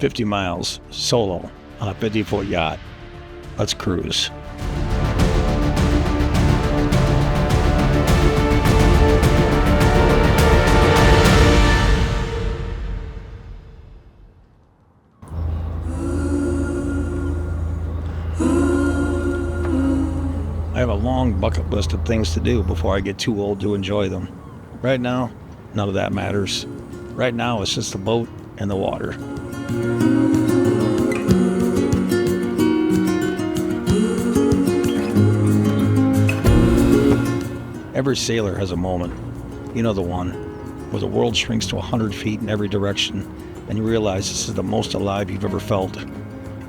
50 miles solo on a 50-foot yacht. Let's cruise. I have a long bucket list of things to do before I get too old to enjoy them. Right now, none of that matters. Right now, it's just the boat and the water. Every sailor has a moment. You know the one, where the world shrinks to 100 feet in every direction, and you realize this is the most alive you've ever felt.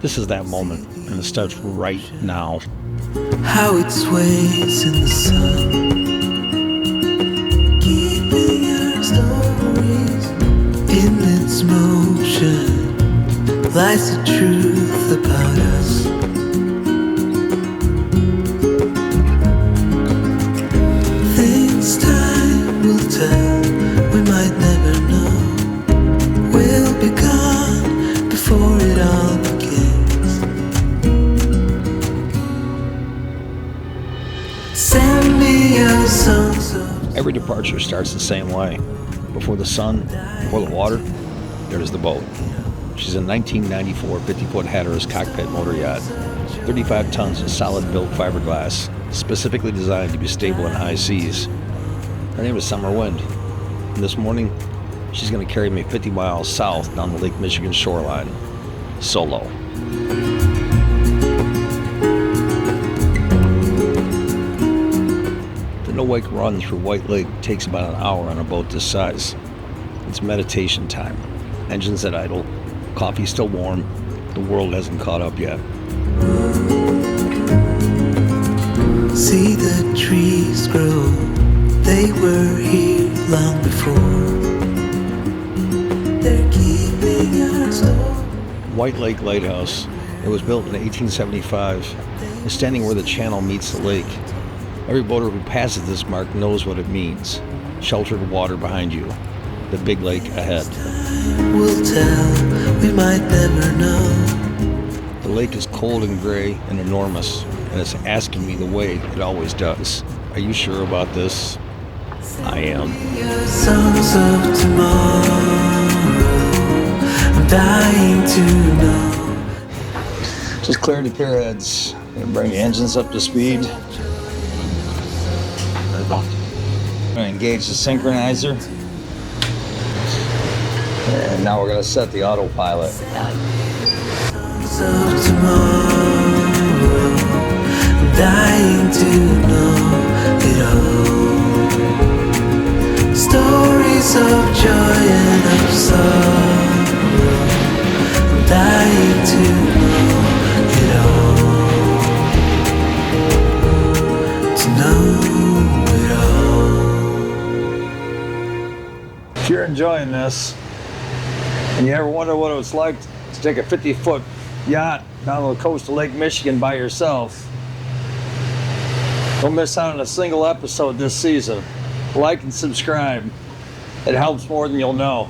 This is that moment, and it starts right now. How it sways in the sun, keeping our stories in its motion, lies the truth about us. Things time will tell, we might never know. We'll be gone before it all begins. Every departure starts the same way. Before the sun, before the water, there's the boat. She's a 1994 50-foot Hatteras Cockpit motor yacht, 35 tons of solid-built fiberglass, specifically designed to be stable in high seas. Her name is SummerWind, and this morning, she's going to carry me 50 miles south down the Lake Michigan shoreline, solo. The no-wake run through White Lake takes about an hour on a boat this size. It's meditation time. Engines at idle, coffee still warm, the world hasn't caught up yet. See the trees grow, they were here long before. They're keeping our store. White Lake Lighthouse, it was built in 1875, is standing where the channel meets the lake. Every boater who passes this mark knows what it means. Sheltered water behind you, the big lake ahead. We'll tell, we might never know. The lake is cold and gray and enormous, and it's asking me the way it always does. Are you sure about this? I am. Songs of tomorrow, I'm dying to know. Just cleared the pier heads. Gonna bring the engines up to speed. Gonna engage the synchronizer. And now we're gonna set the autopilot. Songs of tomorrow, I'm dying to know it all. Stories of joy and of sorrow, I'm dying to know it all. To know it all. If you're enjoying this, and you ever wonder what it was like to take a 50-foot yacht down the coast of Lake Michigan by yourself, don't miss out on a single episode this season. Like and subscribe. It helps more than you'll know.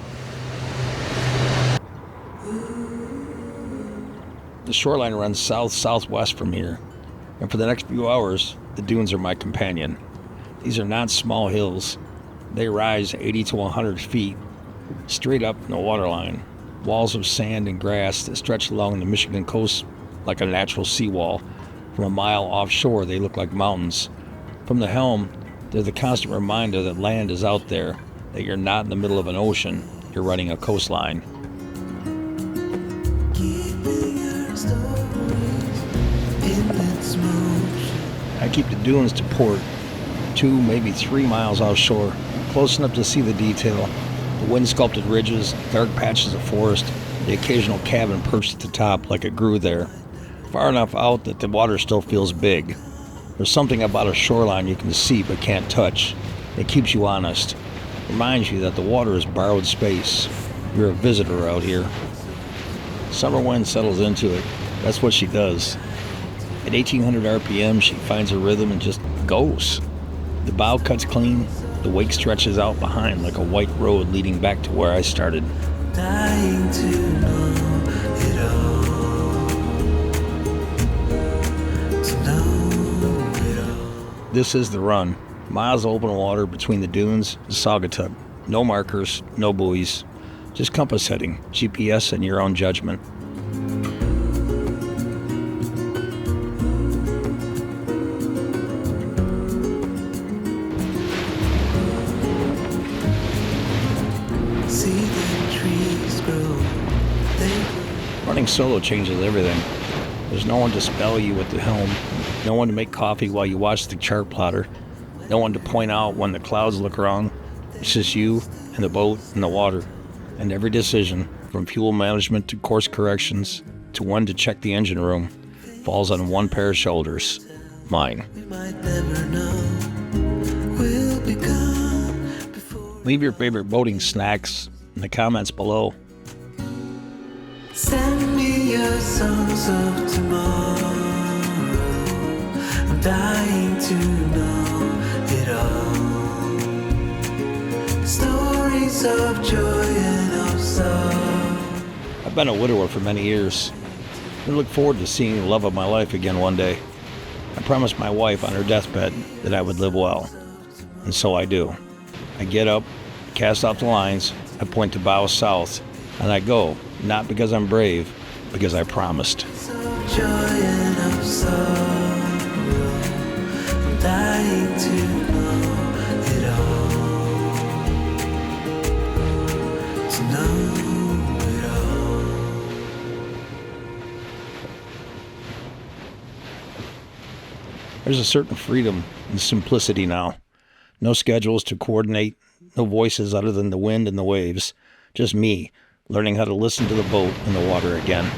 The shoreline runs south-southwest from here, and for the next few hours, the dunes are my companion. These are not small hills. They rise 80 to 100 feet, straight up in the waterline. Walls of sand and grass that stretch along the Michigan coast like a natural seawall. From a mile offshore, they look like mountains. From the helm, they're the constant reminder that land is out there, that you're not in the middle of an ocean, you're running a coastline. I keep the dunes to port, 2, maybe 3 miles offshore, close enough to see the detail. The wind-sculpted ridges, dark patches of forest, the occasional cabin perched at the top like it grew there. Far enough out that the water still feels big. There's something about a shoreline you can see but can't touch. It keeps you honest. Reminds you that the water is borrowed space. You're a visitor out here. SummerWind settles into it. That's what she does. At 1800 RPM, she finds a rhythm and just goes. The bow cuts clean. The wake stretches out behind like a white road leading back to where I started. Dying to know This is the run. Miles of open water between the dunes and Saugatuck. No markers, no buoys. Just compass heading, GPS, and your own judgment. See the trees grow. Running solo changes everything. There's no one to spell you at the helm, no one to make coffee while you watch the chart plotter, no one to point out when the clouds look wrong. It's just you and the boat and the water. And every decision, from fuel management to course corrections to when to check the engine room, falls on one pair of shoulders. Mine. We might never know. We'll be gone before. Leave your favorite boating snacks in the comments below. Send me your songs of tomorrow. I'm dying to know it all. Stories of joy and of sorrow. I've been a widower for many years. I look forward to seeing the love of my life again one day. I promised my wife on her deathbed that I would live well. And so I do. I get up, cast off the lines, I point to bow south, and I go, not because I'm brave, because I promised. Of joy and of sorrow. I'm dying to know it all. To know it all. There's a certain freedom and simplicity now. No schedules to coordinate, no voices other than the wind and the waves. Just me, learning how to listen to the boat and the water again.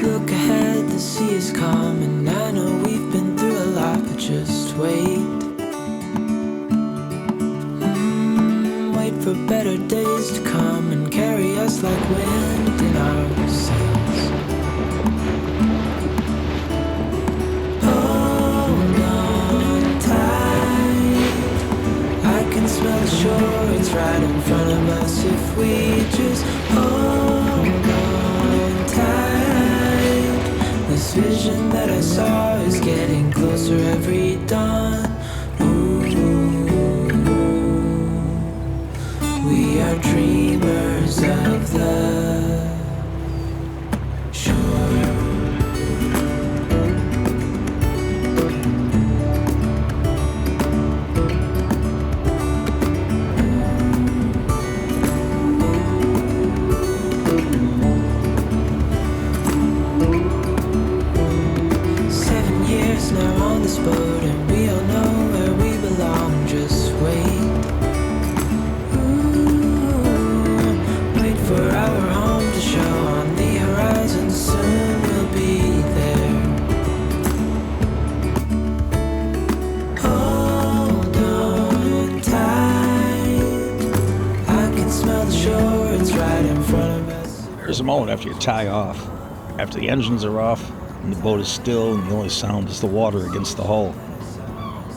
Look ahead, the sea is calm, and I know we've been through a lot, but just wait. Wait for better days to come and carry us like wind in our sails. Hold on tight, I can smell the shore, it's right in front of us if we just hold on tight. This vision that I saw is getting closer every dawn. Ooh, we are dreamers of the shore. Now on this boat, and we all know where we belong. Just wait. Wait for our home to show on the horizon. Soon we'll be there. Hold on tight, I can smell the shore, it's right in front of us. There's a moment after you tie off, after the engines are off, and the boat is still, and the only sound is the water against the hull.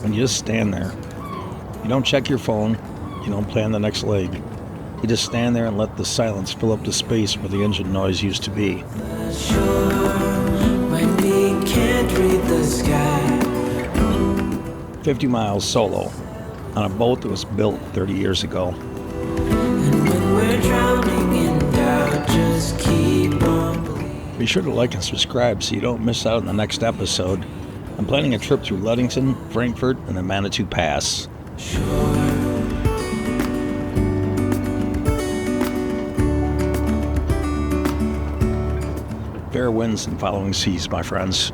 When you just stand there, you don't check your phone, you don't plan the next leg. You just stand there and let the silence fill up the space where the engine noise used to be. The shore, when we can't read the sky. 50 miles solo on a boat that was built 30 years ago. And when we're drowning in doubt, just keep on believing. Be sure to like and subscribe so you don't miss out on the next episode. I'm planning a trip through Ludington, Frankfurt, and the Manitou Pass. Sure. Fair winds and following seas, my friends.